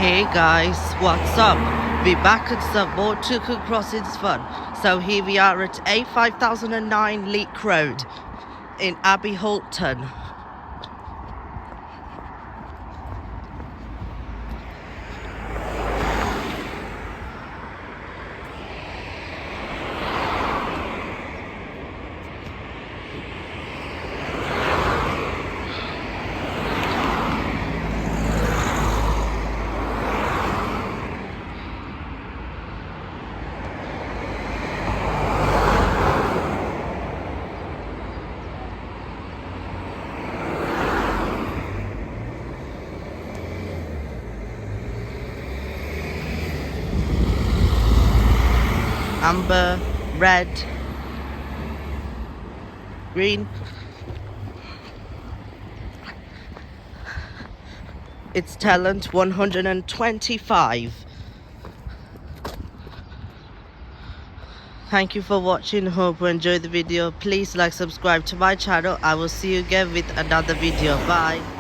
Hey guys, what's up? We back at some more Toucan crossings fun. So here we are at A5009 Leek Road in Abbey Hulton. Amber, red, green. It's Telent 125. Thank you for watching. Hope you enjoyed the video. Please like, subscribe to my channel. I will see you again with another video. Bye.